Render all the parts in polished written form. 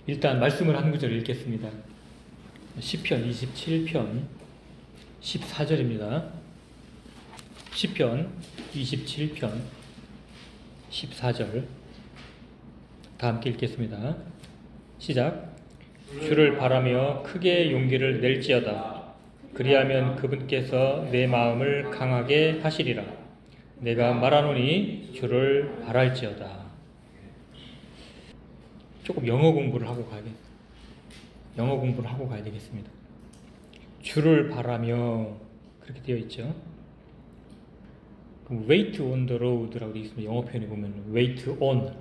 일단 말씀을 한 구절 읽겠습니다. 시편 27편 14절입니다. 시편 27편 14절 다 함께 읽겠습니다. 시작. 주를 바라며 크게 용기를 낼지어다. 그리하면 그분께서 내 마음을 강하게 하시리라. 내가 말하노니 주를 바랄지어다. 조금 영어 공부를 하고 가야 되겠습니다. 주를 바라며 그렇게 되어 있죠. wait on the road라고 되어 있습니다. 영어 표현에 보면 wait on.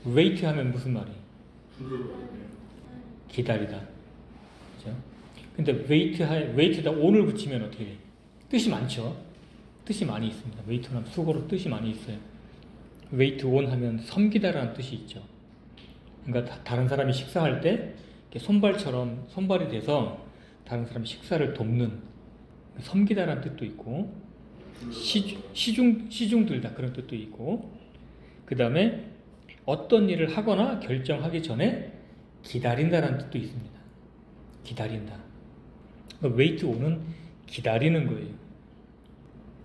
wait 하면 무슨 말이에요? 기다리다. 그죠? 근데 wait에다 on을 붙이면 어떻게 돼요? 뜻이 많죠? 뜻이 많이 있습니다. wait는 수고로 뜻이 많이 있어요. wait on 하면 섬기다라는 뜻이 있죠. 그러니까 다른 사람이 식사할 때 손발처럼 손발이 돼서 다른 사람이 식사를 돕는 섬기다라는 뜻도 있고 시중들다 그런 뜻도 있고 그 다음에 어떤 일을 하거나 결정하기 전에 기다린다라는 뜻도 있습니다. 기다린다. wait on은 기다리는 거예요.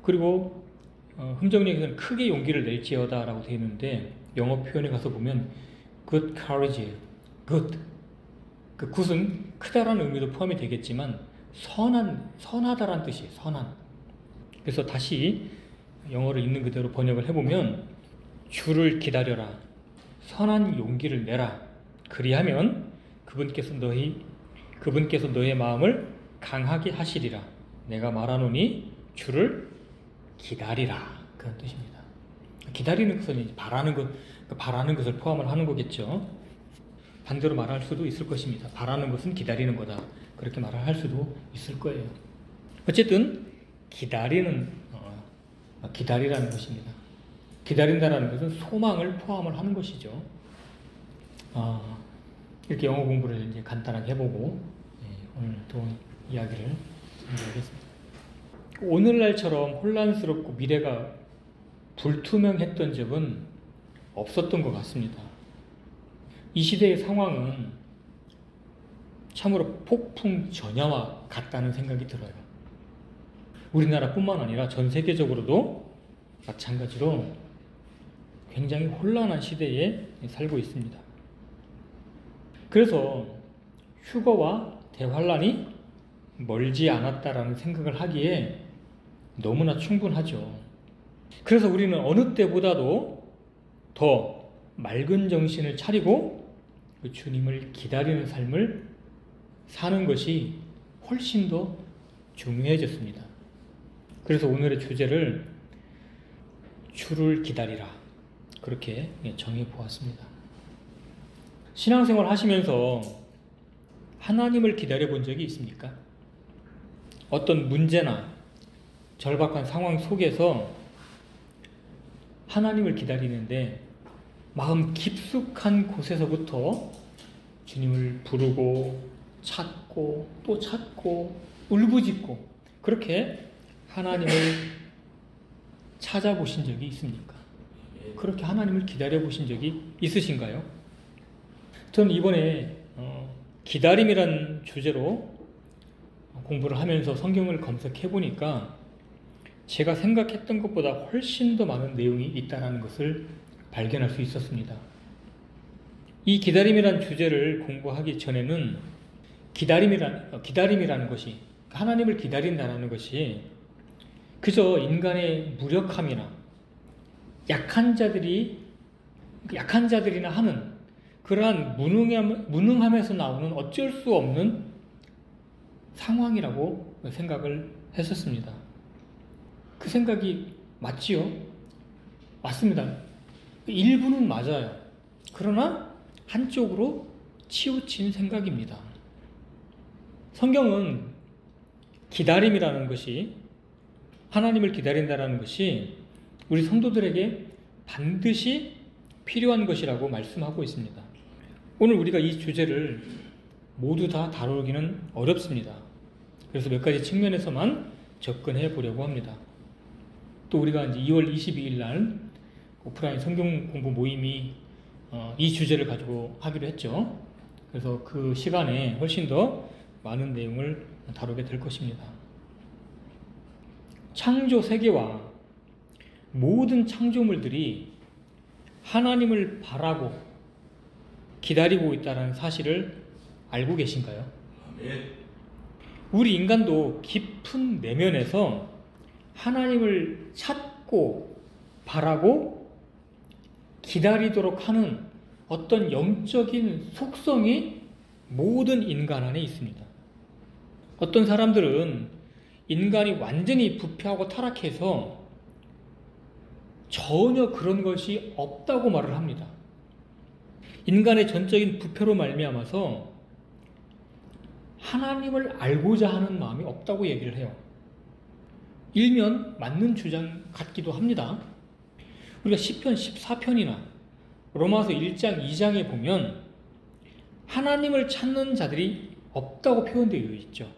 그리고 흥정역에서는 크게 용기를 낼지어다 라고 되어 있는데 영어 표현에 가서 보면 good courage예요. good. 그 good은 크다라는 의미도 포함이 되겠지만 선하다라는 뜻이에요. 선한. 그래서 다시 영어를 있는 그대로 번역을 해보면 주를 기다려라. 선한 용기를 내라. 그리하면 그분께서 너의 마음을 강하게 하시리라. 내가 말하노니 주를 기다리라. 그런 뜻입니다. 기다리는 것은 이제 바라는 것을 포함을 하는 거겠죠. 반대로 말할 수도 있을 것입니다. 바라는 것은 기다리는 거다. 그렇게 말을 할 수도 있을 거예요. 어쨌든 기다리라는 것입니다. 기다린다는 것은 소망을 포함을 하는 것이죠. 이렇게 영어 공부를 이제 간단하게 해보고 오늘 또 이야기를 준비하겠습니다. 오늘날처럼 혼란스럽고 미래가 불투명했던 적은 없었던 것 같습니다. 이 시대의 상황은 참으로 폭풍 전야와 같다는 생각이 들어요. 우리나라뿐만 아니라 전 세계적으로도 마찬가지로 굉장히 혼란한 시대에 살고 있습니다. 그래서 휴거와 대환란이 멀지 않았다라는 생각을 하기에 너무나 충분하죠. 그래서 우리는 어느 때보다도 더 맑은 정신을 차리고 그 주님을 기다리는 삶을 사는 것이 훨씬 더 중요해졌습니다. 그래서 오늘의 주제를 주를 기다리라 그렇게 정해 보았습니다. 신앙생활 하시면서 하나님을 기다려 본 적이 있습니까? 어떤 문제나 절박한 상황 속에서 하나님을 기다리는데 마음 깊숙한 곳에서부터 주님을 부르고 찾고 또 찾고 울부짖고 그렇게 하나님을 찾아보신 적이 있습니까? 그렇게 하나님을 기다려 보신 적이 있으신가요? 저는 이번에 기다림이란 주제로 공부를 하면서 성경을 검색해 보니까 제가 생각했던 것보다 훨씬 더 많은 내용이 있다는 것을 발견할 수 있었습니다. 이 기다림이란 주제를 공부하기 전에는 기다림이라는 것이 하나님을 기다린다는 것이 그저 인간의 무력함이나 약한 자들이나 하는 그러한 무능함에서 나오는 어쩔 수 없는 상황이라고 생각을 했었습니다. 그 생각이 맞지요? 맞습니다. 일부는 맞아요. 그러나 한쪽으로 치우친 생각입니다. 성경은 기다림이라는 것이 하나님을 기다린다는 것이 우리 성도들에게 반드시 필요한 것이라고 말씀하고 있습니다. 오늘 우리가 이 주제를 모두 다 다루기는 어렵습니다. 그래서 몇 가지 측면에서만 접근해 보려고 합니다. 또 우리가 이제 2월 22일 날 오프라인 성경 공부 모임이 이 주제를 가지고 하기로 했죠. 그래서 그 시간에 훨씬 더 많은 내용을 다루게 될 것입니다. 창조 세계와 모든 창조물들이 하나님을 바라고 기다리고 있다는 사실을 알고 계신가요? 우리 인간도 깊은 내면에서 하나님을 찾고 바라고 기다리도록 하는 어떤 영적인 속성이 모든 인간 안에 있습니다. 어떤 사람들은 인간이 완전히 부패하고 타락해서 전혀 그런 것이 없다고 말을 합니다. 인간의 전적인 부패로 말미암아서 하나님을 알고자 하는 마음이 없다고 얘기를 해요. 일면 맞는 주장 같기도 합니다. 우리가 시편 14편이나 로마서 1장 2장에 보면 하나님을 찾는 자들이 없다고 표현되어 있죠.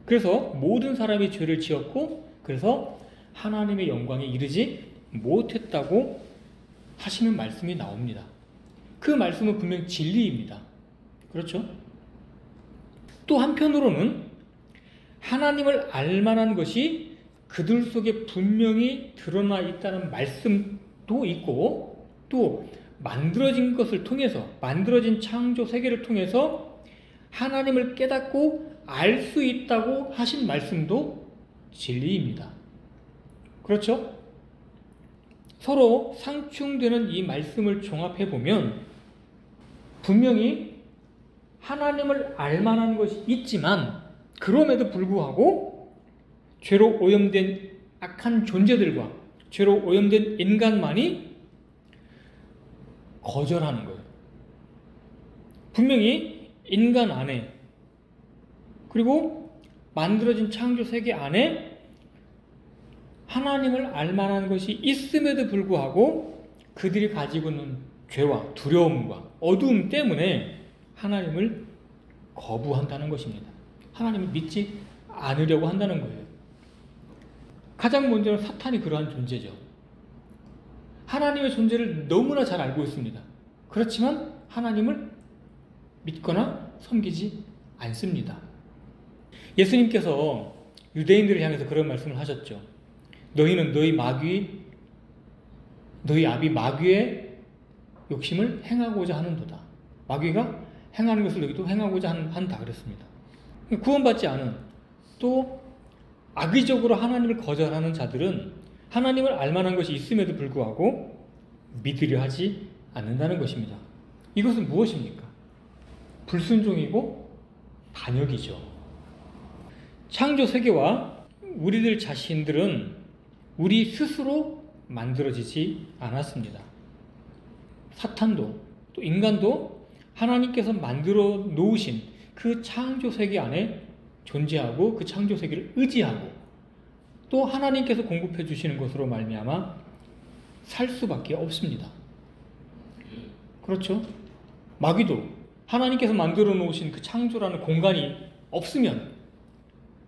그래서 모든 사람이 죄를 지었고 그래서 하나님의 영광에 이르지 못했다고 하시는 말씀이 나옵니다. 그 말씀은 분명 진리입니다. 그렇죠? 또 한편으로는 하나님을 알만한 것이 그들 속에 분명히 드러나 있다는 말씀도 있고 또 만들어진 것을 통해서 만들어진 창조 세계를 통해서 하나님을 깨닫고 알 수 있다고 하신 말씀도 진리입니다. 그렇죠? 서로 상충되는 이 말씀을 종합해 보면 분명히 하나님을 알만한 것이 있지만 그럼에도 불구하고 죄로 오염된 악한 존재들과 죄로 오염된 인간만이 거절하는 거예요. 분명히 인간 안에 그리고 만들어진 창조 세계 안에 하나님을 알만한 것이 있음에도 불구하고 그들이 가지고 있는 죄와 두려움과 어두움 때문에 하나님을 거부한다는 것입니다. 하나님을 믿지 않으려고 한다는 거예요. 가장 먼저는 사탄이 그러한 존재죠. 하나님의 존재를 너무나 잘 알고 있습니다. 그렇지만 하나님을 믿거나 섬기지 않습니다. 예수님께서 유대인들을 향해서 그런 말씀을 하셨죠. 너희는 너희 아비 마귀의 욕심을 행하고자 하는도다. 마귀가 행하는 것을 너희도 행하고자 한다 그랬습니다. 구원받지 않은 또 악의적으로 하나님을 거절하는 자들은 하나님을 알만한 것이 있음에도 불구하고 믿으려 하지 않는다는 것입니다. 이것은 무엇입니까? 불순종이고 반역이죠. 창조 세계와 우리들 자신들은 우리 스스로 만들어지지 않았습니다. 사탄도 또 인간도 하나님께서 만들어 놓으신 그 창조 세계 안에 존재하고 그 창조 세계를 의지하고 또 하나님께서 공급해 주시는 것으로 말미암아 살 수밖에 없습니다. 그렇죠? 마귀도 하나님께서 만들어 놓으신 그 창조라는 공간이 없으면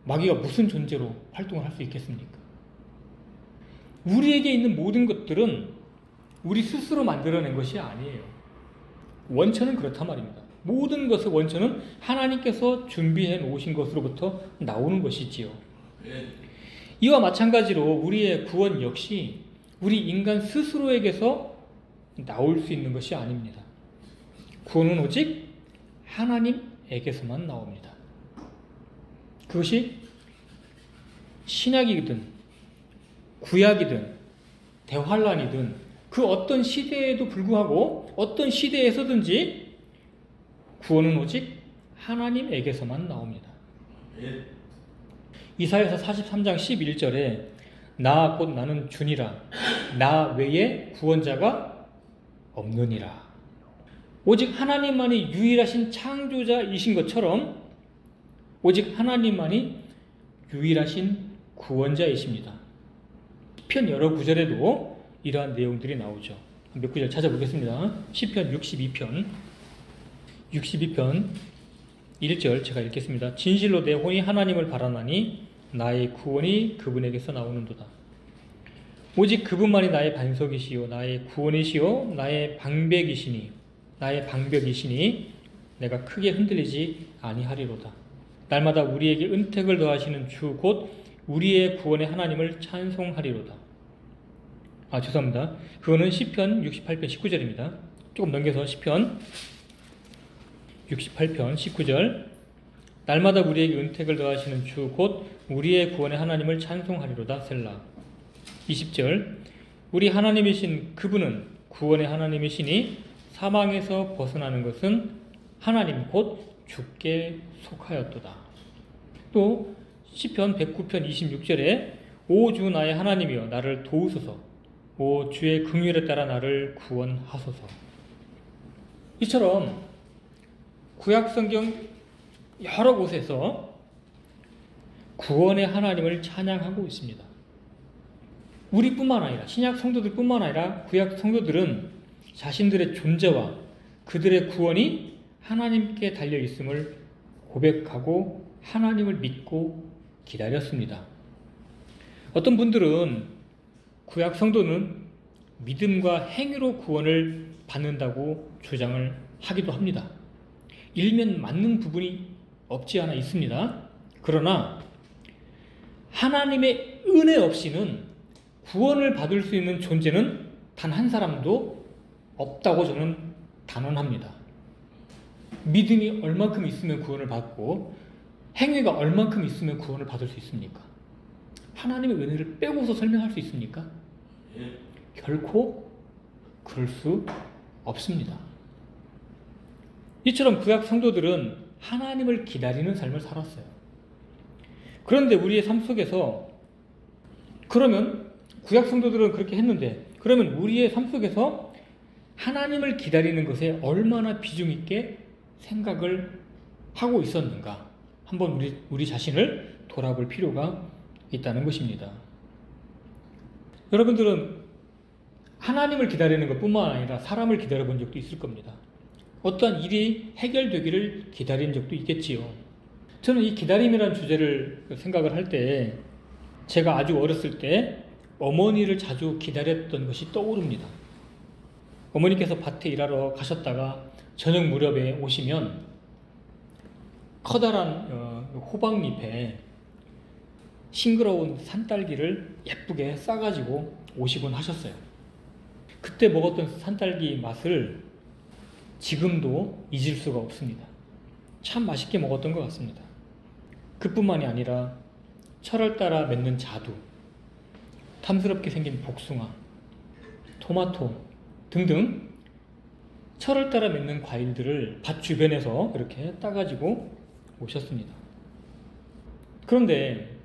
마귀가 무슨 존재로 활동을 할 수 있겠습니까? 우리에게 있는 모든 것들은 우리 스스로 만들어낸 것이 아니에요. 원천은 그렇단 말입니다. 모든 것의 원천은 하나님께서 준비해 놓으신 것으로부터 나오는 것이지요. 이와 마찬가지로 우리의 구원 역시 우리 인간 스스로에게서 나올 수 있는 것이 아닙니다. 구원은 오직 하나님에게서만 나옵니다. 그것이 신약이든 구약이든 대환란이든 그 어떤 시대에도 불구하고 어떤 시대에서든지 구원은 오직 하나님에게서만 나옵니다. 이사야서 43장 11절에 나 곧 나는 주니라 나 외에 구원자가 없느니라. 오직 하나님만이 유일하신 창조자이신 것처럼 오직 하나님만이 유일하신 구원자이십니다. 시편 여러 구절에도 이러한 내용들이 나오죠. 몇 구절 찾아보겠습니다. 시편 62편 1절 제가 읽겠습니다. 진실로 내 혼이 하나님을 바라나니 나의 구원이 그분에게서 나오는도다. 오직 그분만이 나의 반석이시요 나의 구원이시요 나의 방백이시니 내가 크게 흔들리지 아니하리로다. 날마다 우리에게 은택을 더하시는 주 곧 우리의 구원의 하나님을 찬송하리로다. 죄송합니다. 그거는 시편 68편 19절입니다. 조금 넘겨서 시편 68편 19절. 날마다 우리에게 은택을 더하시는 주 곧 우리의 구원의 하나님을 찬송하리로다. 셀라. 20절. 우리 하나님이신 그분은 구원의 하나님이시니 사망에서 벗어나는 것은 하나님 곧 주께 속하였도다. 또 시편 109편 26절에 오 주 나의 하나님이여 나를 도우소서. 오 주의 긍휼에 따라 나를 구원하소서. 이처럼 구약성경 여러 곳에서 구원의 하나님을 찬양하고 있습니다. 우리뿐만 아니라 신약 성도들뿐만 아니라 구약 성도들은 자신들의 존재와 그들의 구원이 하나님께 달려 있음을 고백하고 하나님을 믿고 기다렸습니다. 어떤 분들은 구약 성도는 믿음과 행위로 구원을 받는다고 주장을 하기도 합니다. 일면 맞는 부분이 없지 않아 있습니다. 그러나 하나님의 은혜 없이는 구원을 받을 수 있는 존재는 단 한 사람도 없다고 저는 단언합니다. 믿음이 얼만큼 있으면 구원을 받고 행위가 얼만큼 있으면 구원을 받을 수 있습니까? 하나님의 은혜를 빼고서 설명할 수 있습니까? 결코 그럴 수 없습니다. 이처럼 구약 성도들은 하나님을 기다리는 삶을 살았어요. 그런데 우리의 삶 속에서 그러면 구약 성도들은 그렇게 했는데 그러면 우리의 삶 속에서 하나님을 기다리는 것에 얼마나 비중 있게 생각을 하고 있었는가 한번 우리 자신을 돌아볼 필요가 있다는 것입니다. 여러분들은 하나님을 기다리는 것뿐만 아니라 사람을 기다려본 적도 있을 겁니다. 어떠한 일이 해결되기를 기다린 적도 있겠지요. 저는 이 기다림이라는 주제를 생각을 할 때 제가 아주 어렸을 때 어머니를 자주 기다렸던 것이 떠오릅니다. 어머니께서 밭에 일하러 가셨다가 저녁 무렵에 오시면 커다란 호박잎에 싱그러운 산딸기를 예쁘게 싸가지고 오시곤 하셨어요. 그때 먹었던 산딸기 맛을 지금도 잊을 수가 없습니다. 참 맛있게 먹었던 것 같습니다. 그뿐만이 아니라 철을 따라 맺는 자두, 탐스럽게 생긴 복숭아, 토마토 등등 철을 따라 맺는 과일들을 밭 주변에서 이렇게 따가지고 오셨습니다. 그런데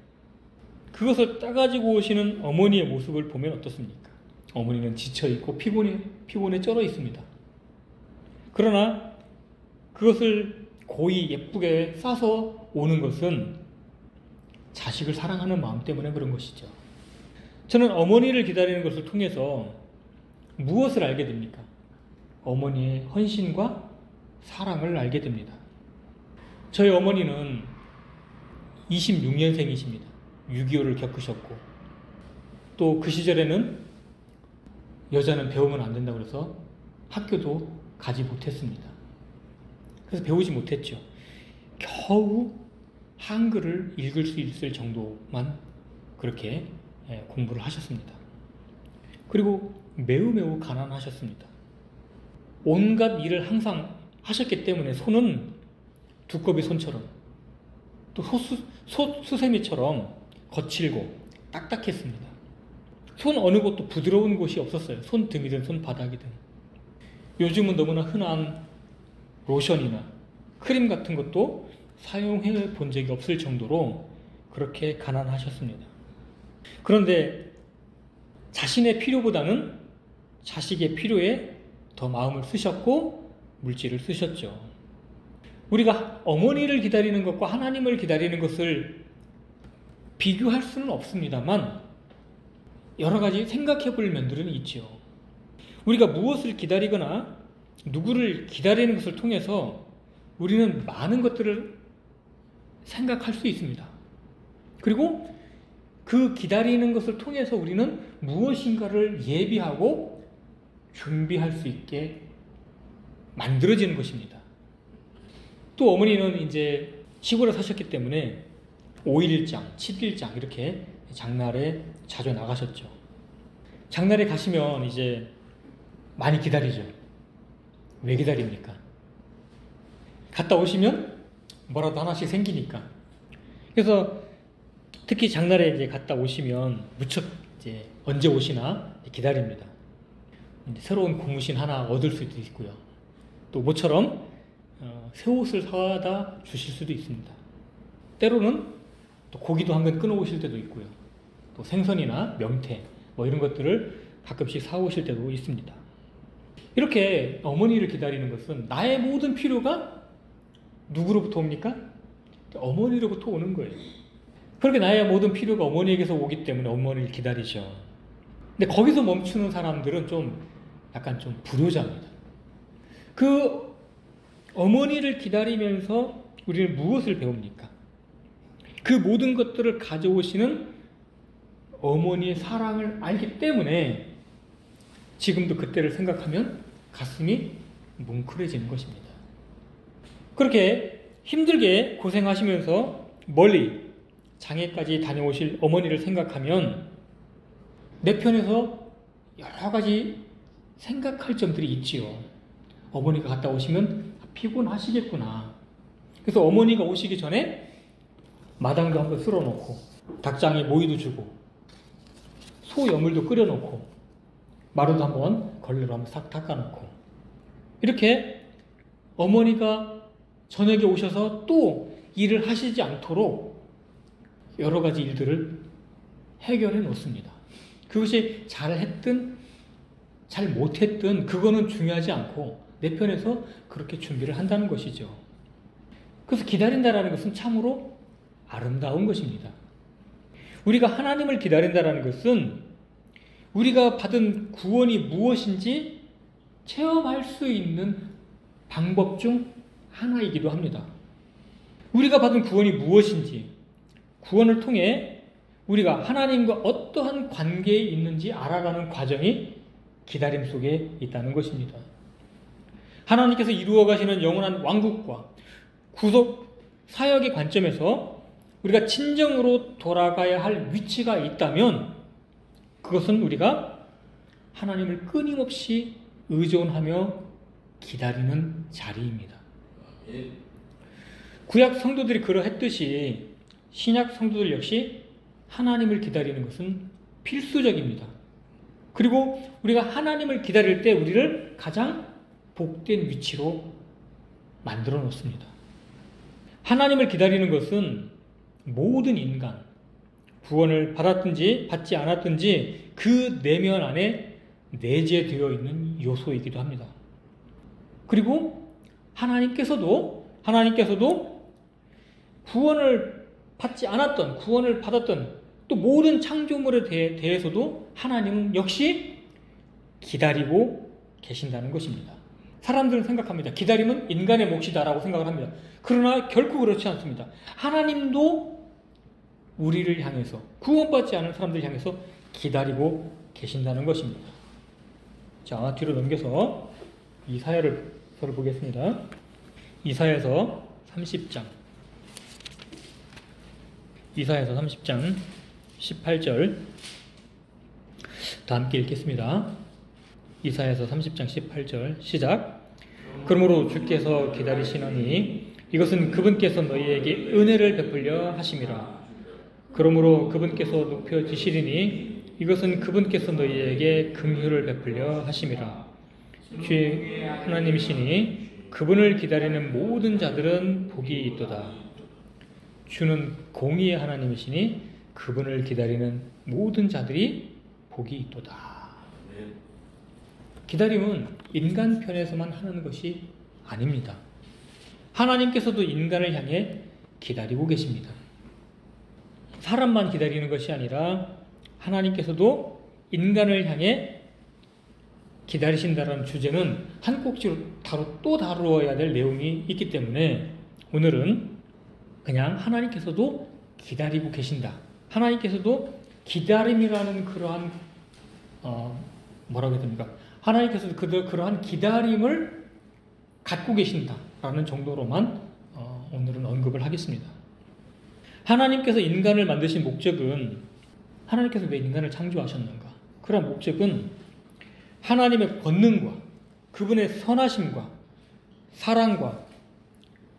그것을 따가지고 오시는 어머니의 모습을 보면 어떻습니까? 어머니는 지쳐있고 피곤에 쩔어 있습니다. 그러나 그것을 고이 예쁘게 싸서 오는 것은 자식을 사랑하는 마음 때문에 그런 것이죠. 저는 어머니를 기다리는 것을 통해서 무엇을 알게 됩니까? 어머니의 헌신과 사랑을 알게 됩니다. 저희 어머니는 26년생이십니다. 6.25를 겪으셨고 또 그 시절에는 여자는 배우면 안 된다고 해서 학교도 가지 못했습니다. 그래서 배우지 못했죠. 겨우 한글을 읽을 수 있을 정도만 그렇게 공부를 하셨습니다. 그리고 매우 가난하셨습니다. 온갖 일을 항상 하셨기 때문에 손은 두꺼비 손처럼 또 수세미처럼 거칠고 딱딱했습니다. 손 어느 곳도 부드러운 곳이 없었어요. 손등이든 손바닥이든. 요즘은 너무나 흔한 로션이나 크림 같은 것도 사용해 본 적이 없을 정도로 그렇게 가난하셨습니다. 그런데 자신의 필요보다는 자식의 필요에 더 마음을 쓰셨고 물질을 쓰셨죠. 우리가 어머니를 기다리는 것과 하나님을 기다리는 것을 비교할 수는 없습니다만 여러 가지 생각해 볼 면들은 있죠. 우리가 무엇을 기다리거나 누구를 기다리는 것을 통해서 우리는 많은 것들을 생각할 수 있습니다. 그리고 그 기다리는 것을 통해서 우리는 무엇인가를 예비하고 준비할 수 있게 만들어지는 것입니다. 또 어머니는 이제 시골에 사셨기 때문에 5일장, 7일장 이렇게 장날에 자주 나가셨죠. 장날에 가시면 이제 많이 기다리죠. 왜 기다립니까? 갔다 오시면 뭐라도 하나씩 생기니까. 그래서 특히 장날에 이제 갔다 오시면 무척 이제 언제 오시나 기다립니다. 이제 새로운 고무신 하나 얻을 수도 있고요. 또 모처럼 새 옷을 사다 주실 수도 있습니다. 때로는 또 고기도 한 근 끊어오실 때도 있고요. 또 생선이나 명태 뭐 이런 것들을 가끔씩 사오실 때도 있습니다. 이렇게 어머니를 기다리는 것은 나의 모든 필요가 누구로부터 옵니까? 어머니로부터 오는 거예요. 그렇게 나의 모든 필요가 어머니에게서 오기 때문에 어머니를 기다리죠. 근데 거기서 멈추는 사람들은 약간 좀 불효자입니다. 그 어머니를 기다리면서 우리는 무엇을 배웁니까? 그 모든 것들을 가져오시는 어머니의 사랑을 알기 때문에 지금도 그때를 생각하면 가슴이 뭉클해지는 것입니다. 그렇게 힘들게 고생하시면서 멀리 장애까지 다녀오실 어머니를 생각하면 내 편에서 여러 가지 생각할 점들이 있지요. 어머니가 갔다 오시면 피곤하시겠구나. 그래서 어머니가 오시기 전에 마당도 한번 쓸어놓고 닭장에 모이도 주고 소 여물도 끓여놓고 마루도 한번 걸레로 한번 싹 닦아놓고 이렇게 어머니가 저녁에 오셔서 또 일을 하시지 않도록 여러 가지 일들을 해결해 놓습니다. 그것이 잘했든 잘 못했든 그거는 중요하지 않고 내 편에서 그렇게 준비를 한다는 것이죠. 그래서 기다린다는 것은 참으로 아름다운 것입니다. 우리가 하나님을 기다린다는 것은 우리가 받은 구원이 무엇인지 체험할 수 있는 방법 중 하나이기도 합니다. 우리가 받은 구원이 무엇인지 구원을 통해 우리가 하나님과 어떠한 관계에 있는지 알아가는 과정이 기다림 속에 있다는 것입니다. 하나님께서 이루어 가시는 영원한 왕국과 구속 사역의 관점에서 우리가 진정으로 돌아가야 할 위치가 있다면 그것은 우리가 하나님을 끊임없이 의존하며 기다리는 자리입니다. 구약 성도들이 그러했듯이 신약 성도들 역시 하나님을 기다리는 것은 필수적입니다. 그리고 우리가 하나님을 기다릴 때 우리를 가장 복된 위치로 만들어 놓습니다. 하나님을 기다리는 것은 모든 인간, 구원을 받았든지 받지 않았든지 그 내면 안에 내재되어 있는 요소이기도 합니다. 그리고 하나님께서도 구원을 받지 않았던, 구원을 받았던 또 모든 창조물에 대해서도 하나님은 역시 기다리고 계신다는 것입니다. 사람들은 생각합니다. 기다림은 인간의 몫이다라고 생각을 합니다. 그러나 결코 그렇지 않습니다. 하나님도 우리를 향해서, 구원받지 않은 사람들을 향해서 기다리고 계신다는 것입니다. 자, 뒤로 넘겨서 이사야를 보겠습니다. 이사야서 30장 18절 다 함께 읽겠습니다. 이사야서 30장 18절 시작. 그러므로 주께서 기다리시나니 이것은 그분께서 너희에게 은혜를 베풀려 하심이라. 그러므로 그분께서 높여지시리니 이것은 그분께서 너희에게 긍휼을 베풀려 하심이라. 주의 하나님이시니 그분을 기다리는 모든 자들은 복이 있도다. 주는 공의의 하나님이시니 그분을 기다리는 모든 자들이 복이 있도다. 기다림은 인간 편에서만 하는 것이 아닙니다. 하나님께서도 인간을 향해 기다리고 계십니다. 사람만 기다리는 것이 아니라 하나님께서도 인간을 향해 기다리신다는 주제는 한 꼭지로 또 다루어야 될 내용이 있기 때문에 오늘은 그냥 하나님께서도 기다리고 계신다. 하나님께서도 기다림이라는 그러한 뭐라고 해야 됩니까? 하나님께서 그러한 기다림을 갖고 계신다라는 정도로만 오늘은 언급을 하겠습니다. 하나님께서 인간을 만드신 목적은 하나님께서 왜 인간을 창조하셨는가? 그러한 목적은 하나님의 권능과 그분의 선하심과 사랑과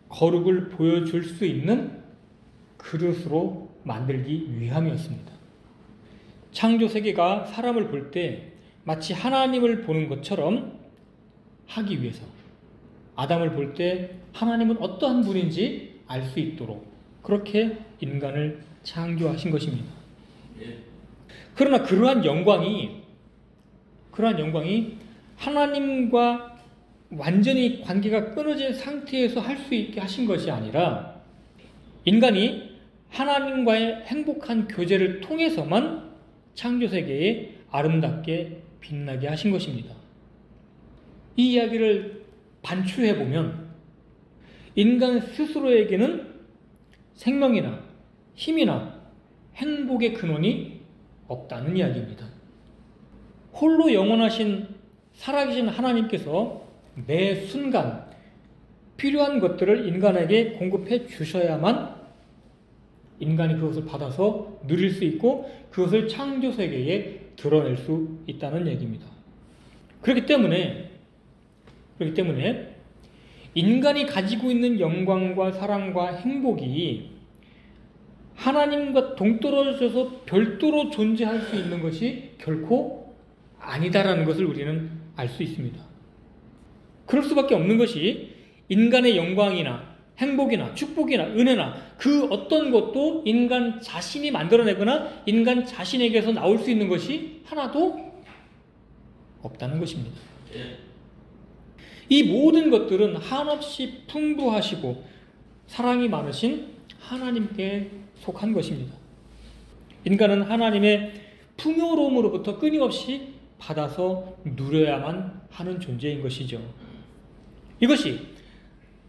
거룩을 보여줄 수 있는 그릇으로 만들기 위함이었습니다. 창조 세계가 사람을 볼 때 마치 하나님을 보는 것처럼 하기 위해서 아담을 볼 때 하나님은 어떠한 분인지 알 수 있도록 그렇게 인간을 창조하신 것입니다. 그러나 그러한 영광이 하나님과 완전히 관계가 끊어진 상태에서 할 수 있게 하신 것이 아니라 인간이 하나님과의 행복한 교제를 통해서만 창조세계에 아름답게 빛나게 하신 것입니다. 이 이야기를 반추해보면 인간 스스로에게는 생명이나 힘이나 행복의 근원이 없다는 이야기입니다. 홀로 영원하신 살아계신 하나님께서 매 순간 필요한 것들을 인간에게 공급해 주셔야만 인간이 그것을 받아서 누릴 수 있고 그것을 창조세계에 드러낼 수 있다는 얘기입니다. 그렇기 때문에 인간이 가지고 있는 영광과 사랑과 행복이 하나님과 동떨어져서 별도로 존재할 수 있는 것이 결코 아니다라는 것을 우리는 알 수 있습니다. 그럴 수밖에 없는 것이 인간의 영광이나 행복이나 축복이나 은혜나 그 어떤 것도 인간 자신이 만들어내거나 인간 자신에게서 나올 수 있는 것이 하나도 없다는 것입니다. 이 모든 것들은 한없이 풍부하시고 사랑이 많으신 하나님께 속한 것입니다. 인간은 하나님의 풍요로움으로부터 끊임없이 받아서 누려야만 하는 존재인 것이죠. 이것이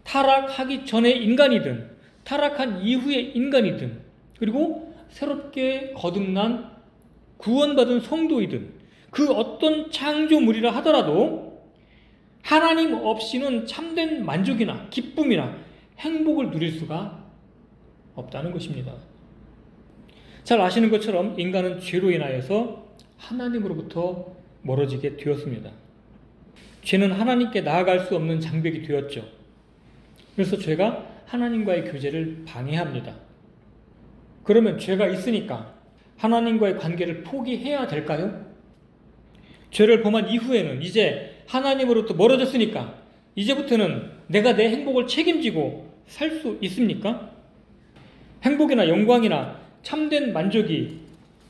타락하기 전의 인간이든 타락한 이후의 인간이든 그리고 새롭게 거듭난 구원받은 성도이든 그 어떤 창조물이라 하더라도 하나님 없이는 참된 만족이나 기쁨이나 행복을 누릴 수가 없다는 것입니다. 잘 아시는 것처럼 인간은 죄로 인하여서 하나님으로부터 멀어지게 되었습니다. 죄는 하나님께 나아갈 수 없는 장벽이 되었죠. 그래서 죄가 하나님과의 교제를 방해합니다. 그러면 죄가 있으니까 하나님과의 관계를 포기해야 될까요? 죄를 범한 이후에는 이제 하나님으로부터 멀어졌으니까 이제부터는 내가 내 행복을 책임지고 살 수 있습니까? 행복이나 영광이나 참된 만족이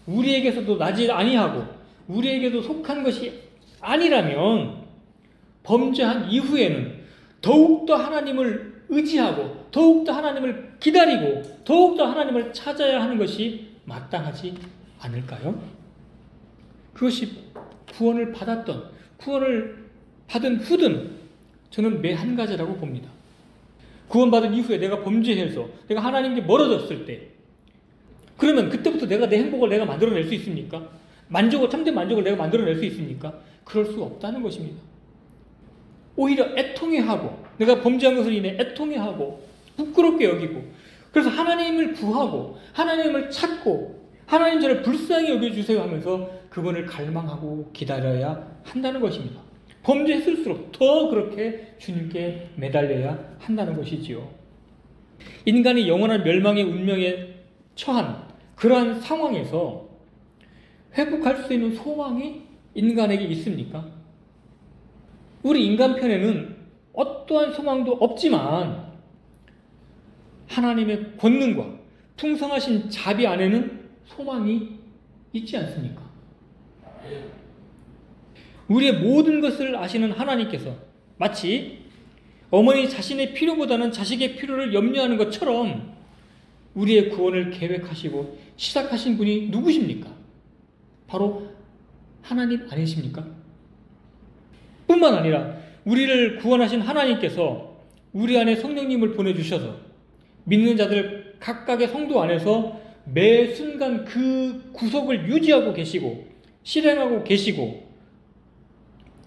우리에게서도 나지 아니하고 우리에게도 속한 것이 아니라면 범죄한 이후에는 더욱더 하나님을 의지하고 더욱더 하나님을 기다리고 더욱더 하나님을 찾아야 하는 것이 마땅하지 않을까요? 그것이 구원을 받은 후든 저는 매 한 가지라고 봅니다. 구원받은 이후에 내가 범죄해서 내가 하나님께 멀어졌을 때 그러면 그때부터 내가 내 행복을 내가 만들어낼 수 있습니까? 참된 만족을 내가 만들어낼 수 있습니까? 그럴 수 없다는 것입니다. 오히려 애통해하고 내가 범죄한 것을 인해 애통해하고 부끄럽게 여기고 그래서 하나님을 구하고 하나님을 찾고 하나님 저를 불쌍히 여겨주세요 하면서 그분을 갈망하고 기다려야 한다는 것입니다. 범죄했을수록 더 그렇게 주님께 매달려야 한다는 것이지요. 인간이 영원한 멸망의 운명에 처한 그러한 상황에서 회복할 수 있는 소망이 인간에게 있습니까? 우리 인간편에는 어떠한 소망도 없지만 하나님의 권능과 풍성하신 자비 안에는 소망이 있지 않습니까? 우리의 모든 것을 아시는 하나님께서 마치 어머니 자신의 필요보다는 자식의 필요를 염려하는 것처럼 우리의 구원을 계획하시고 시작하신 분이 누구십니까? 바로 하나님 아니십니까? 뿐만 아니라 우리를 구원하신 하나님께서 우리 안에 성령님을 보내주셔서 믿는 자들 각각의 성도 안에서 매 순간 그 구속을 유지하고 계시고 실행하고 계시고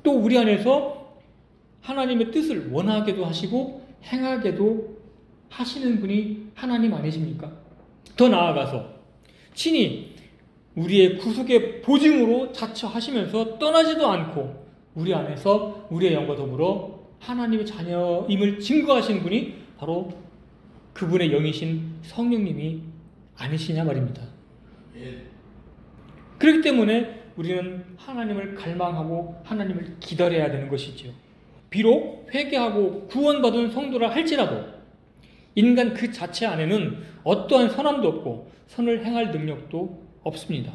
또 우리 안에서 하나님의 뜻을 원하게도 하시고 행하게도 하시는 분이 하나님 아니십니까? 더 나아가서 친히 우리의 구속의 보증으로 자처하시면서 떠나지도 않고 우리 안에서 우리의 영과 더불어 하나님의 자녀임을 증거하시는 분이 바로 그분의 영이신 성령님이 아니시냐 말입니다. 그렇기 때문에 우리는 하나님을 갈망하고 하나님을 기다려야 되는 것이죠. 비록 회개하고 구원받은 성도라 할지라도 인간 그 자체 안에는 어떠한 선함도 없고 선을 행할 능력도 없습니다.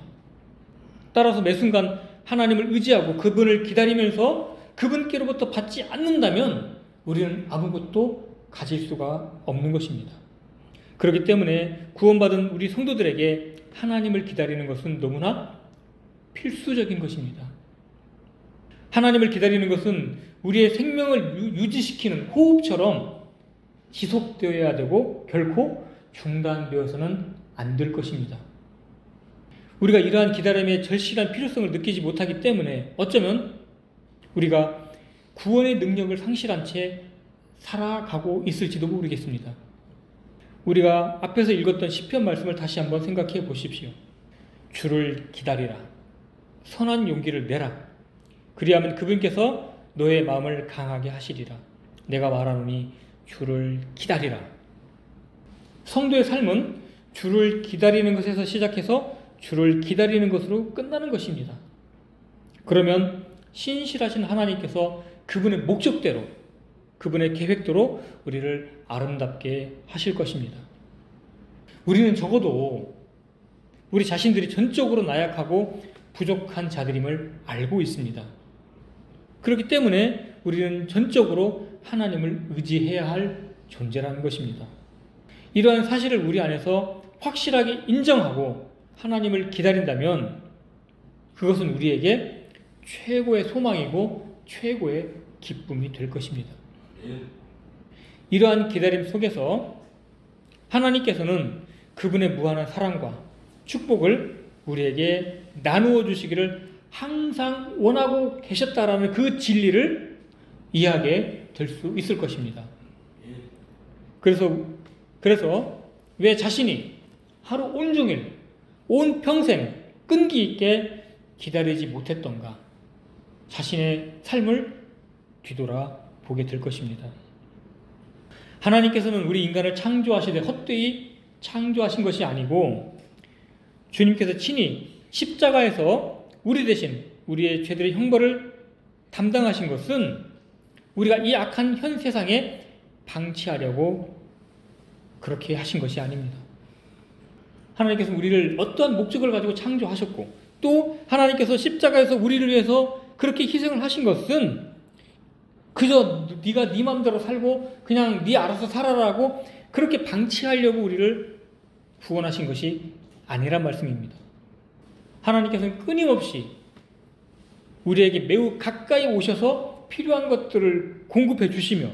따라서 매 순간 하나님을 의지하고 그분을 기다리면서 그분께로부터 받지 않는다면 우리는 아무것도 가질 수가 없는 것입니다. 그렇기 때문에 구원받은 우리 성도들에게 하나님을 기다리는 것은 너무나 필수적인 것입니다. 하나님을 기다리는 것은 우리의 생명을 유지시키는 호흡처럼 지속되어야 되고 결코 중단되어서는 안 될 것입니다. 우리가 이러한 기다림의 절실한 필요성을 느끼지 못하기 때문에 어쩌면 우리가 구원의 능력을 상실한 채 살아가고 있을지도 모르겠습니다. 우리가 앞에서 읽었던 시편 말씀을 다시 한번 생각해 보십시오. 주를 기다리라. 선한 용기를 내라. 그리하면 그분께서 너의 마음을 강하게 하시리라. 내가 말하노니 주를 기다리라. 성도의 삶은 주를 기다리는 것에서 시작해서 주를 기다리는 것으로 끝나는 것입니다. 그러면 신실하신 하나님께서 그분의 목적대로 그분의 계획대로 우리를 아름답게 하실 것입니다. 우리는 적어도 우리 자신들이 전적으로 나약하고 부족한 자들임을 알고 있습니다. 그렇기 때문에 우리는 전적으로 하나님을 의지해야 할 존재라는 것입니다. 이러한 사실을 우리 안에서 확실하게 인정하고 하나님을 기다린다면 그것은 우리에게 최고의 소망이고 최고의 기쁨이 될 것입니다. 이러한 기다림 속에서 하나님께서는 그분의 무한한 사랑과 축복을 우리에게 나누어 주시기를 항상 원하고 계셨다라는 그 진리를 이해하게 될 수 있을 것입니다. 그래서 왜 자신이 하루 온종일 온 평생 끈기 있게 기다리지 못했던가 자신의 삶을 뒤돌아 보게 될 것입니다. 하나님께서는 우리 인간을 창조하시되 헛되이 창조하신 것이 아니고 주님께서 친히 십자가에서 우리 대신 우리의 죄들의 형벌을 담당하신 것은 우리가 이 악한 현 세상에 방치하려고 그렇게 하신 것이 아닙니다. 하나님께서 우리를 어떠한 목적을 가지고 창조하셨고 또 하나님께서 십자가에서 우리를 위해서 그렇게 희생을 하신 것은 그저 네가 네 마음대로 살고 그냥 네 알아서 살아라고 그렇게 방치하려고 우리를 구원하신 것이 아니란 말씀입니다. 하나님께서는 끊임없이 우리에게 매우 가까이 오셔서 필요한 것들을 공급해 주시며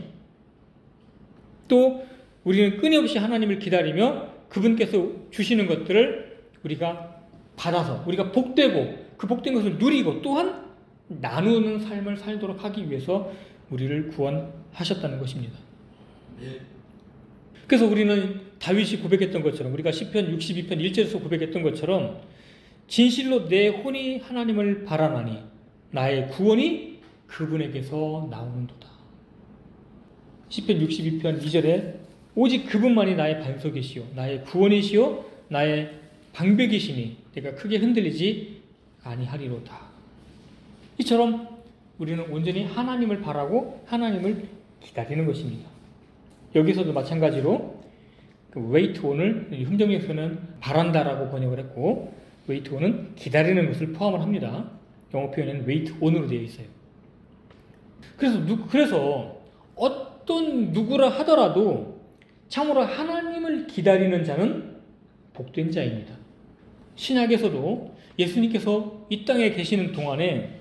또 우리는 끊임없이 하나님을 기다리며 그분께서 주시는 것들을 우리가 받아서 우리가 복되고 그 복된 것을 누리고 또한 나누는 삶을 살도록 하기 위해서 우리를 구원하셨다는 것입니다. 그래서 우리는 다윗이 고백했던 것처럼 우리가 시편 62편 1절에서 고백했던 것처럼 진실로 내 혼이 하나님을 바라나니 나의 구원이 그분에게서 나오는도다. 시편 62편 2절에 오직 그분만이 나의 반석이시오 나의 구원이시오 나의 방백이시니 내가 크게 흔들리지 아니하리로다. 이처럼 우리는 온전히 하나님을 바라고 하나님을 기다리는 것입니다. 여기서도 마찬가지로 그 wait on을 흥정에서는 바란다라고 번역을 했고 wait on은 기다리는 것을 포함을 합니다. 영어 표현에는 wait on으로 되어 있어요. 그래서 어떤 누구라 하더라도 참으로 하나님을 기다리는 자는 복된 자입니다. 신약에서도 예수님께서 이 땅에 계시는 동안에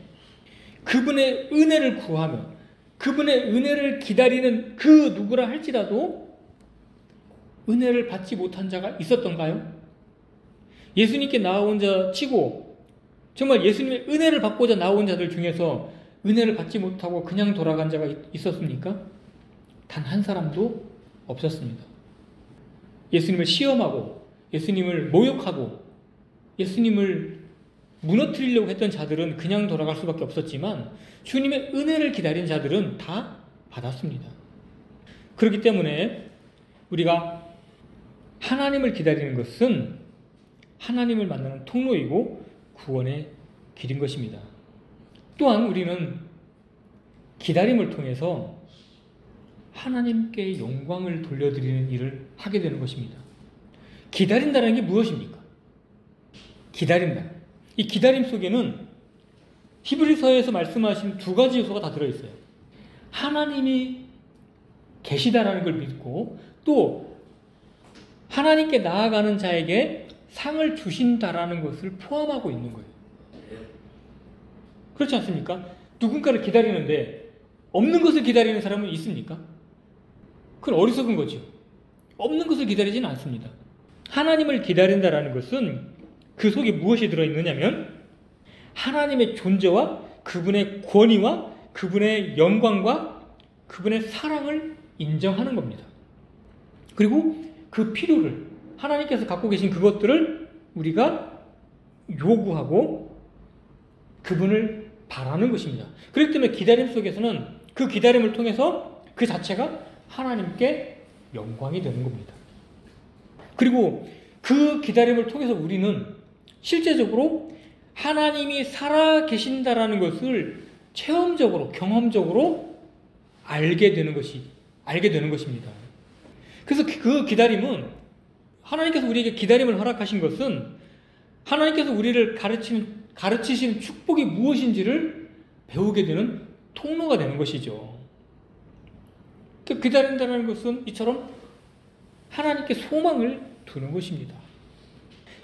그분의 은혜를 구하며 그분의 은혜를 기다리는 그 누구라 할지라도 은혜를 받지 못한 자가 있었던가요? 예수님께 나온 자 치고 정말 예수님의 은혜를 받고자 나온 자들 중에서 은혜를 받지 못하고 그냥 돌아간 자가 있었습니까? 단 한 사람도 없었습니다. 예수님을 시험하고 예수님을 모욕하고 예수님을 무너뜨리려고 했던 자들은 그냥 돌아갈 수밖에 없었지만 주님의 은혜를 기다린 자들은 다 받았습니다. 그렇기 때문에 우리가 하나님을 기다리는 것은 하나님을 만나는 통로이고 구원의 길인 것입니다. 또한 우리는 기다림을 통해서 하나님께 영광을 돌려드리는 일을 하게 되는 것입니다. 기다린다는 게 무엇입니까? 기다린다. 이 기다림 속에는 히브리서에서 말씀하신 두 가지 요소가 다 들어있어요. 하나님이 계시다라는 걸 믿고 또 하나님께 나아가는 자에게 상을 주신다라는 것을 포함하고 있는 거예요. 그렇지 않습니까? 누군가를 기다리는데 없는 것을 기다리는 사람은 있습니까? 그건 어리석은 거죠. 없는 것을 기다리지는 않습니다. 하나님을 기다린다라는 것은 그 속에 무엇이 들어있느냐면 하나님의 존재와 그분의 권위와 그분의 영광과 그분의 사랑을 인정하는 겁니다. 그리고 그 필요를 하나님께서 갖고 계신 그것들을 우리가 요구하고 그분을 바라는 것입니다. 그렇기 때문에 기다림 속에서는 그 기다림을 통해서 그 자체가 하나님께 영광이 되는 겁니다. 그리고 그 기다림을 통해서 우리는 실제적으로 하나님이 살아 계신다라는 것을 체험적으로, 경험적으로 알게 되는 것입니다. 그래서 그 기다림은 하나님께서 우리에게 기다림을 허락하신 것은 하나님께서 우리를 가르치신 축복이 무엇인지를 배우게 되는 통로가 되는 것이죠. 기다린다는 것은 이처럼 하나님께 소망을 두는 것입니다.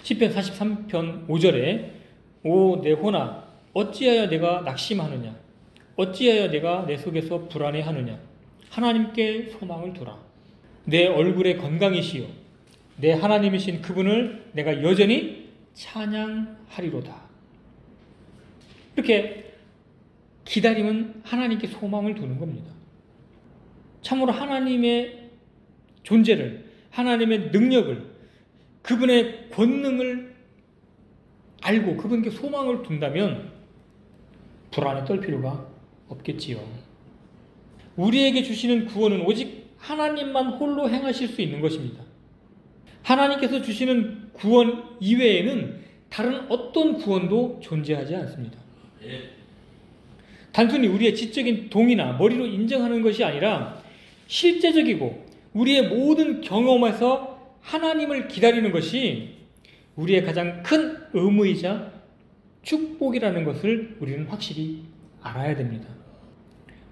시편 43편 5절에 오 내 혼아 어찌하여 내가 낙심하느냐 어찌하여 내가 내 속에서 불안해하느냐 하나님께 소망을 두라. 내 얼굴의 건강이시요 내 하나님이신 그분을 내가 여전히 찬양하리로다. 이렇게 기다림은 하나님께 소망을 두는 겁니다. 참으로 하나님의 존재를, 하나님의 능력을, 그분의 권능을 알고 그분께 소망을 둔다면 불안에 떨 필요가 없겠지요. 우리에게 주시는 구원은 오직 하나님만 홀로 행하실 수 있는 것입니다. 하나님께서 주시는 구원 이외에는 다른 어떤 구원도 존재하지 않습니다. 단순히 우리의 지적인 동의나 머리로 인정하는 것이 아니라 실제적이고 우리의 모든 경험에서 하나님을 기다리는 것이 우리의 가장 큰 의무이자 축복이라는 것을 우리는 확실히 알아야 됩니다.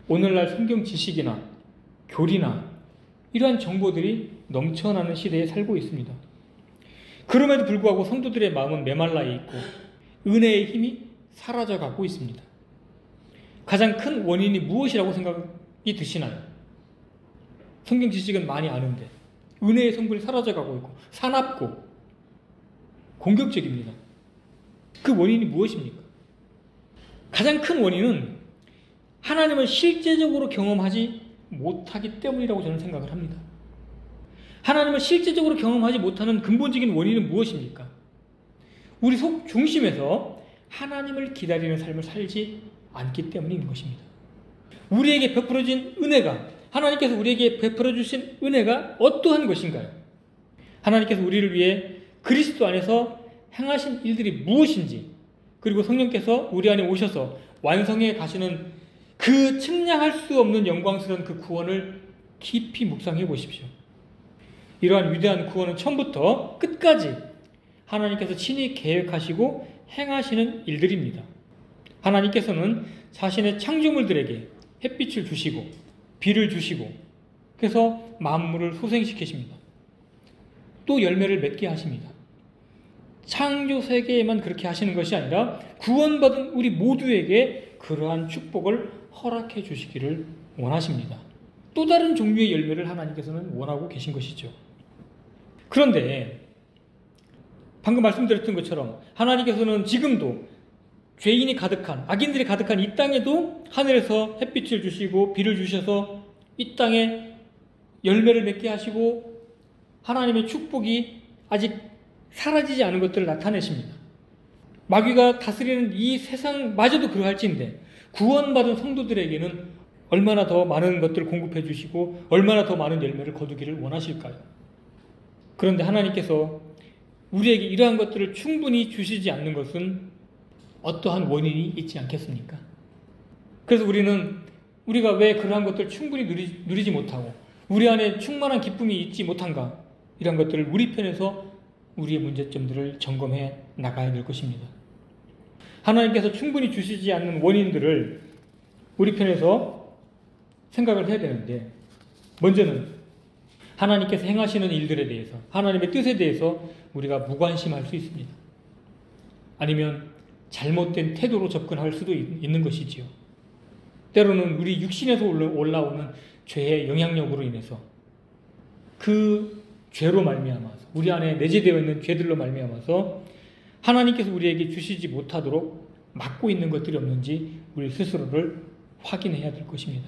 오늘날 성경 지식이나 교리나 이러한 정보들이 넘쳐나는 시대에 살고 있습니다. 그럼에도 불구하고 성도들의 마음은 메말라 있고 은혜의 힘이 사라져가고 있습니다. 가장 큰 원인이 무엇이라고 생각이 드시나요? 성경 지식은 많이 아는데 은혜의 성분이 사라져가고 있고 사납고 공격적입니다. 그 원인이 무엇입니까? 가장 큰 원인은 하나님을 실제적으로 경험하지 못하기 때문이라고 저는 생각을 합니다. 하나님을 실제적으로 경험하지 못하는 근본적인 원인은 무엇입니까? 우리 속 중심에서 하나님을 기다리는 삶을 살지 않기 때문인 것입니다. 우리에게 베풀어진 은혜가, 하나님께서 우리에게 베풀어 주신 은혜가 어떠한 것인가요? 하나님께서 우리를 위해 그리스도 안에서 행하신 일들이 무엇인지, 그리고 성령께서 우리 안에 오셔서 완성해 가시는 그 측량할 수 없는 영광스러운 그 구원을 깊이 묵상해 보십시오. 이러한 위대한 구원은 처음부터 끝까지 하나님께서 친히 계획하시고 행하시는 일들입니다. 하나님께서는 자신의 창조물들에게 햇빛을 주시고 비를 주시고 그래서 만물을 소생시키십니다. 또 열매를 맺게 하십니다. 창조 세계에만 그렇게 하시는 것이 아니라 구원받은 우리 모두에게 그러한 축복을 허락해 주시기를 원하십니다. 또 다른 종류의 열매를 하나님께서는 원하고 계신 것이죠. 그런데 방금 말씀드렸던 것처럼 하나님께서는 지금도 죄인이 가득한, 악인들이 가득한 이 땅에도 하늘에서 햇빛을 주시고 비를 주셔서 이 땅에 열매를 맺게 하시고 하나님의 축복이 아직 사라지지 않은 것들을 나타내십니다. 마귀가 다스리는 이 세상마저도 그러할진데 구원받은 성도들에게는 얼마나 더 많은 것들을 공급해 주시고 얼마나 더 많은 열매를 거두기를 원하실까요? 그런데 하나님께서 우리에게 이러한 것들을 충분히 주시지 않는 것은 어떠한 원인이 있지 않겠습니까? 그래서 우리가 왜 그러한 것들을 충분히 누리지 못하고 우리 안에 충만한 기쁨이 있지 못한가? 이런 것들을 우리 편에서 우리의 문제점들을 점검해 나가야 될 것입니다. 하나님께서 충분히 주시지 않는 원인들을 우리 편에서 생각을 해야 되는데, 먼저는 하나님께서 행하시는 일들에 대해서, 하나님의 뜻에 대해서 우리가 무관심할 수 있습니다. 아니면 잘못된 태도로 접근할 수도 있는 것이지요. 때로는 우리 육신에서 올라오는 죄의 영향력으로 인해서 그 죄로 말미암아서, 우리 안에 내재되어 있는 죄들로 말미암아서 하나님께서 우리에게 주시지 못하도록 막고 있는 것들이 없는지 우리 스스로를 확인해야 될 것입니다.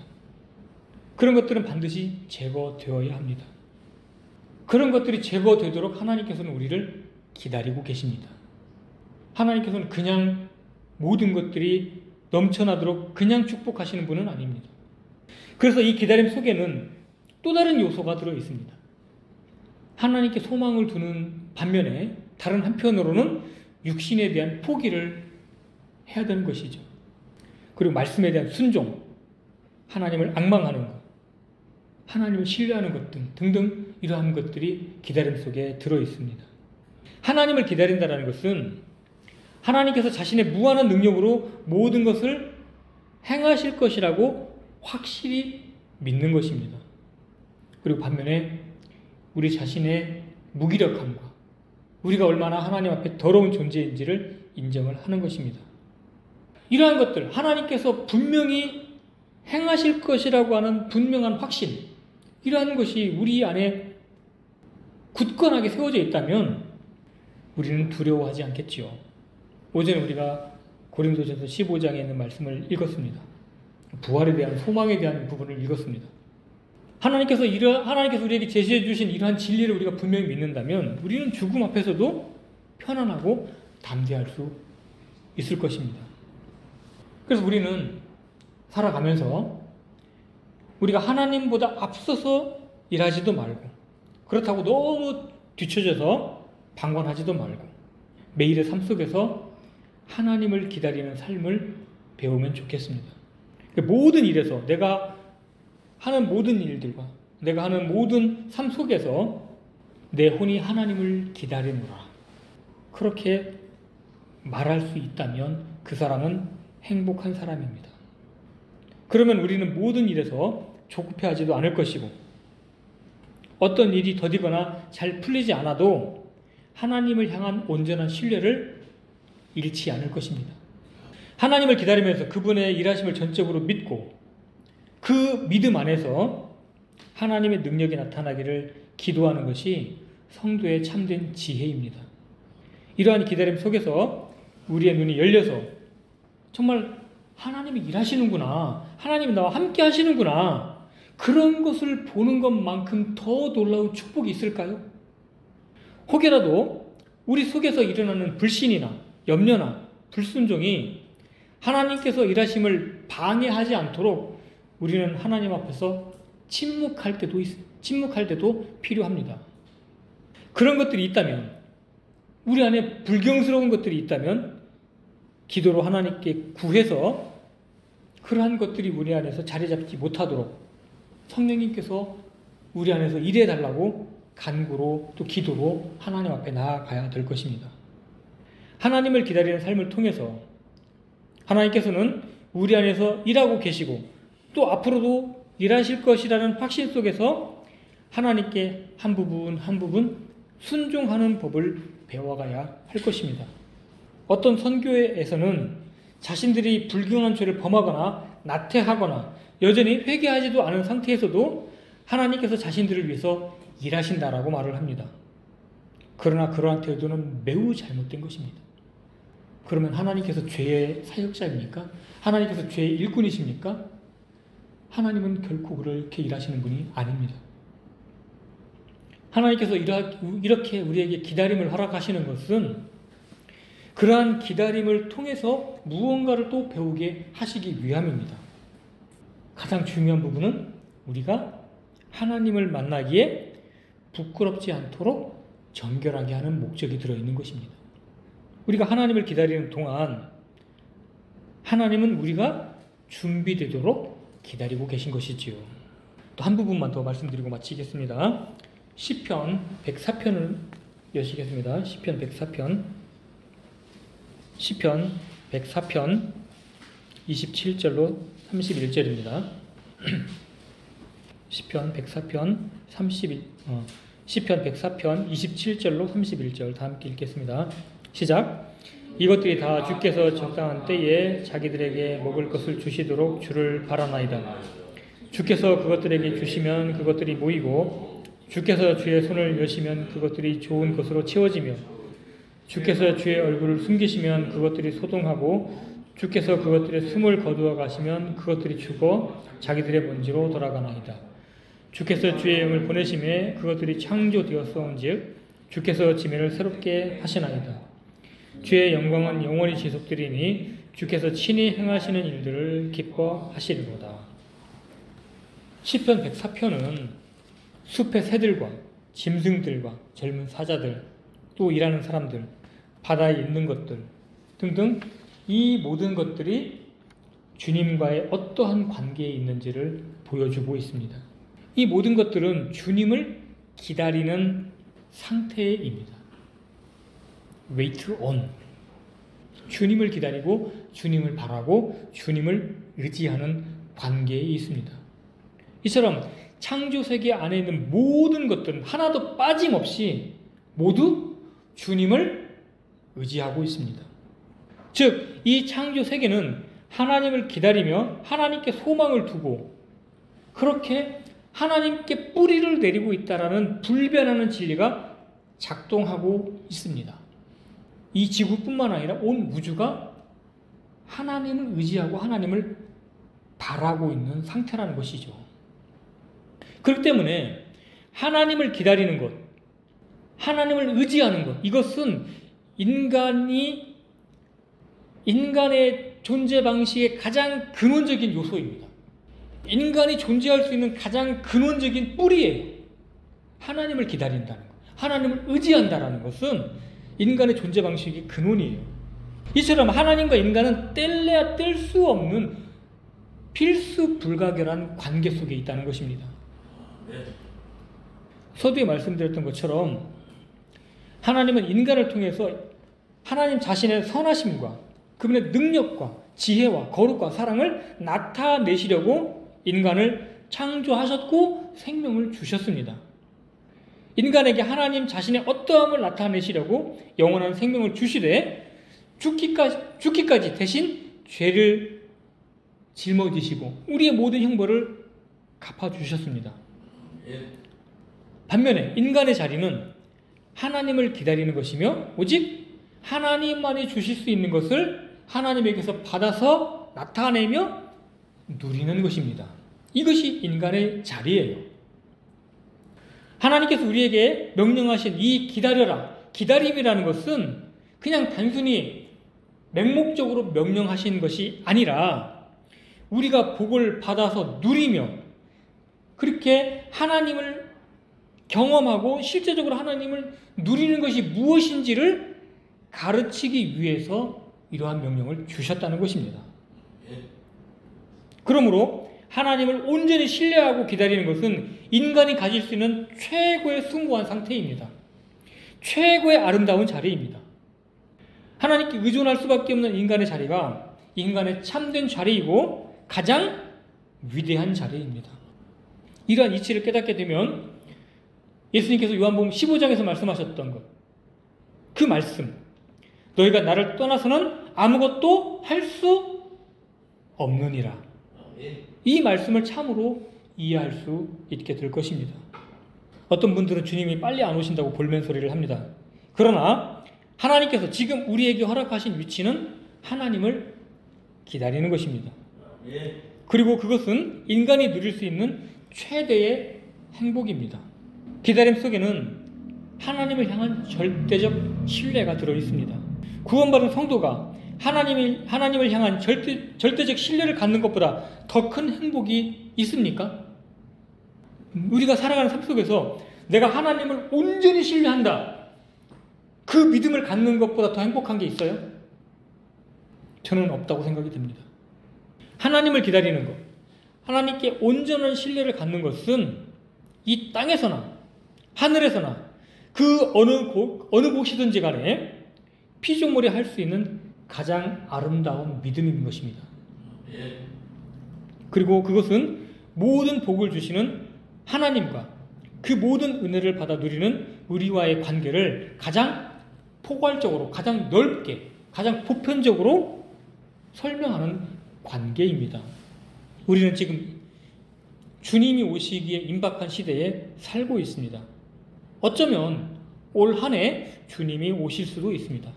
그런 것들은 반드시 제거되어야 합니다. 그런 것들이 제거되도록 하나님께서는 우리를 기다리고 계십니다. 하나님께서는 그냥 모든 것들이 넘쳐나도록 그냥 축복하시는 분은 아닙니다. 그래서 이 기다림 속에는 또 다른 요소가 들어 있습니다. 하나님께 소망을 두는 반면에 다른 한편으로는 육신에 대한 포기를 해야 되는 것이죠. 그리고 말씀에 대한 순종, 하나님을 앙망하는 것, 하나님을 신뢰하는 것 등등 이러한 것들이 기다림 속에 들어 있습니다. 하나님을 기다린다는 것은 하나님께서 자신의 무한한 능력으로 모든 것을 행하실 것이라고 확실히 믿는 것입니다. 그리고 반면에 우리 자신의 무기력함과 우리가 얼마나 하나님 앞에 더러운 존재인지를 인정을 하는 것입니다. 이러한 것들, 하나님께서 분명히 행하실 것이라고 하는 분명한 확신, 이러한 것이 우리 안에 굳건하게 세워져 있다면 우리는 두려워하지 않겠지요. 어제는 우리가 고린도전서 15장에 있는 말씀을 읽었습니다. 부활에 대한 소망에 대한 부분을 읽었습니다. 하나님께서 우리에게 제시해 주신 이러한 진리를 우리가 분명히 믿는다면 우리는 죽음 앞에서도 편안하고 담대할 수 있을 것입니다. 그래서 우리는 살아가면서 우리가 하나님보다 앞서서 일하지도 말고, 그렇다고 너무 뒤처져서 방관하지도 말고, 매일의 삶 속에서 하나님을 기다리는 삶을 배우면 좋겠습니다. 모든 일에서, 내가 하는 모든 일들과 내가 하는 모든 삶 속에서 내 혼이 하나님을 기다리노라, 그렇게 말할 수 있다면 그 사람은 행복한 사람입니다. 그러면 우리는 모든 일에서 조급해하지도 않을 것이고, 어떤 일이 더디거나 잘 풀리지 않아도 하나님을 향한 온전한 신뢰를 잃지 않을 것입니다. 하나님을 기다리면서 그분의 일하심을 전적으로 믿고 그 믿음 안에서 하나님의 능력이 나타나기를 기도하는 것이 성도의 참된 지혜입니다. 이러한 기다림 속에서 우리의 눈이 열려서 정말 하나님이 일하시는구나, 하나님이 나와 함께 하시는구나, 그런 것을 보는 것만큼 더 놀라운 축복이 있을까요? 혹여라도 우리 속에서 일어나는 불신이나 염려나 불순종이 하나님께서 일하심을 방해하지 않도록 우리는 하나님 앞에서 침묵할 때도 필요합니다. 그런 것들이 있다면, 우리 안에 불경스러운 것들이 있다면 기도로 하나님께 구해서 그러한 것들이 우리 안에서 자리 잡지 못하도록 성령님께서 우리 안에서 일해달라고 간구로 또 기도로 하나님 앞에 나아가야 될 것입니다. 하나님을 기다리는 삶을 통해서 하나님께서는 우리 안에서 일하고 계시고 또 앞으로도 일하실 것이라는 확신 속에서 하나님께 한 부분 한 부분 순종하는 법을 배워가야 할 것입니다. 어떤 선교회에서는 자신들이 불경한 죄를 범하거나 나태하거나 여전히 회개하지도 않은 상태에서도 하나님께서 자신들을 위해서 일하신다라고 말을 합니다. 그러나 그러한 태도는 매우 잘못된 것입니다. 그러면 하나님께서 죄의 사역자입니까? 하나님께서 죄의 일꾼이십니까? 하나님은 결코 그렇게 일하시는 분이 아닙니다. 하나님께서 이렇게 우리에게 기다림을 허락하시는 것은 그러한 기다림을 통해서 무언가를 또 배우게 하시기 위함입니다. 가장 중요한 부분은 우리가 하나님을 만나기에 부끄럽지 않도록 정결하게 하는 목적이 들어있는 것입니다. 우리가 하나님을 기다리는 동안 하나님은 우리가 준비되도록 기다리고 계신 것이지요. 또 한 부분만 더 말씀드리고 마치겠습니다. 시편 104편을 여시겠습니다. 시편 104편 27절로 31절입니다. 시편 104편 27절로 31절 다 함께 읽겠습니다. 시작. 이것들이 다 주께서 적당한 때에 자기들에게 먹을 것을 주시도록 주를 바라나이다. 주께서 그것들에게 주시면 그것들이 모이고 주께서 주의 손을 여시면 그것들이 좋은 것으로 채워지며 주께서 주의 얼굴을 숨기시면 그것들이 소동하고 주께서 그것들의 숨을 거두어 가시면 그것들이 죽어 자기들의 먼지로 돌아가나이다. 주께서 주의 영을 보내심에 그것들이 창조되었사온즉 주께서 지면을 새롭게 하시나이다. 주의 영광은 영원히 지속되리니 주께서 친히 행하시는 일들을 기뻐하시리로다. 시편 104편은 숲의 새들과 짐승들과 젊은 사자들, 또 일하는 사람들, 바다에 있는 것들 등등 이 모든 것들이 주님과의 어떠한 관계에 있는지를 보여주고 있습니다. 이 모든 것들은 주님을 기다리는 상태입니다. wait on. 주님을 기다리고 주님을 바라고 주님을 의지하는 관계에 있습니다. 이처럼 창조세계 안에 있는 모든 것들은 하나도 빠짐없이 모두 주님을 의지하고 있습니다. 즉, 이 창조세계는 하나님을 기다리며 하나님께 소망을 두고 그렇게 하나님께 뿌리를 내리고 있다라는 불변하는 진리가 작동하고 있습니다. 이 지구뿐만 아니라 온 우주가 하나님을 의지하고 하나님을 바라고 있는 상태라는 것이죠. 그렇기 때문에 하나님을 기다리는 것, 하나님을 의지하는 것, 이것은 인간의 존재 방식의 가장 근원적인 요소입니다. 인간이 존재할 수 있는 가장 근원적인 뿌리예요. 하나님을 기다린다는 것, 하나님을 의지한다는 것은 인간의 존재 방식의 근원이에요. 이처럼 하나님과 인간은 뗄래야 뗄 수 없는 필수 불가결한 관계 속에 있다는 것입니다. 서두에 말씀드렸던 것처럼 하나님은 인간을 통해서 하나님 자신의 선하심과 그분의 능력과 지혜와 거룩과 사랑을 나타내시려고 인간을 창조하셨고 생명을 주셨습니다. 인간에게 하나님 자신의 어떠함을 나타내시려고 영원한 생명을 주시되 죽기까지 대신 죄를 짊어지시고 우리의 모든 형벌을 갚아주셨습니다. 반면에 인간의 자리는 하나님을 기다리는 것이며 오직 하나님만이 주실 수 있는 것을 하나님에게서 받아서 나타내며 누리는 것입니다. 이것이 인간의 자리예요. 하나님께서 우리에게 명령하신 이 기다려라, 기다림이라는 것은 그냥 단순히 맹목적으로 명령하신 것이 아니라 우리가 복을 받아서 누리며 그렇게 하나님을 경험하고 실제적으로 하나님을 누리는 것이 무엇인지를 가르치기 위해서 이러한 명령을 주셨다는 것입니다. 그러므로 하나님을 온전히 신뢰하고 기다리는 것은 인간이 가질 수 있는 최고의 숭고한 상태입니다. 최고의 아름다운 자리입니다. 하나님께 의존할 수밖에 없는 인간의 자리가 인간의 참된 자리이고 가장 위대한 자리입니다. 이러한 이치를 깨닫게 되면 예수님께서 요한복음 15장에서 말씀하셨던 것, 그 말씀, 너희가 나를 떠나서는 아무것도 할 수 없느니라. 이 말씀을 참으로 이해할 수 있게 될 것입니다. 어떤 분들은 주님이 빨리 안 오신다고 볼멘 소리를 합니다. 그러나 하나님께서 지금 우리에게 허락하신 위치는 하나님을 기다리는 것입니다. 그리고 그것은 인간이 누릴 수 있는 최대의 행복입니다. 기다림 속에는 하나님을 향한 절대적 신뢰가 들어 있습니다. 구원받은 성도가 하나님을 향한 절대적 신뢰를 갖는 것보다 더 큰 행복이 있습니까? 우리가 살아가는 삶 속에서 내가 하나님을 온전히 신뢰한다. 그 믿음을 갖는 것보다 더 행복한 게 있어요? 저는 없다고 생각이 듭니다. 하나님을 기다리는 것, 하나님께 온전한 신뢰를 갖는 것은 이 땅에서나 하늘에서나 그 어느 곳이든지 간에 피조물이 할 수 있는 가장 아름다운 믿음인 것입니다. 그리고 그것은 모든 복을 주시는 하나님과 그 모든 은혜를 받아 누리는 우리와의 관계를 가장 포괄적으로, 가장 넓게, 가장 보편적으로 설명하는 관계입니다. 우리는 지금 주님이 오시기에 임박한 시대에 살고 있습니다. 어쩌면 올 한 해 주님이 오실 수도 있습니다.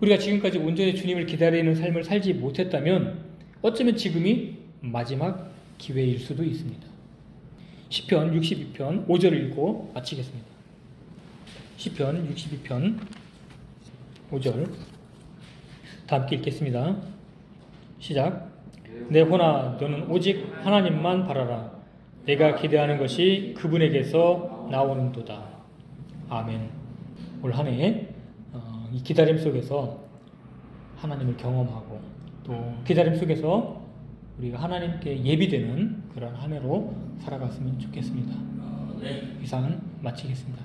우리가 지금까지 온전히 주님을 기다리는 삶을 살지 못했다면 어쩌면 지금이 마지막 기회일 수도 있습니다. 시편 62편 5절을 읽고 마치겠습니다. 시편 62편 5절 다 함께 읽겠습니다. 시작. 내 혼아 너는 오직 하나님만 바라라. 내가 기대하는 것이 그분에게서 나오는도다. 아멘. 올 한 해 이 기다림 속에서 하나님을 경험하고 또 기다림 속에서 우리가 하나님께 예비되는 그런 한 해로 살아갔으면 좋겠습니다. 이상 마치겠습니다.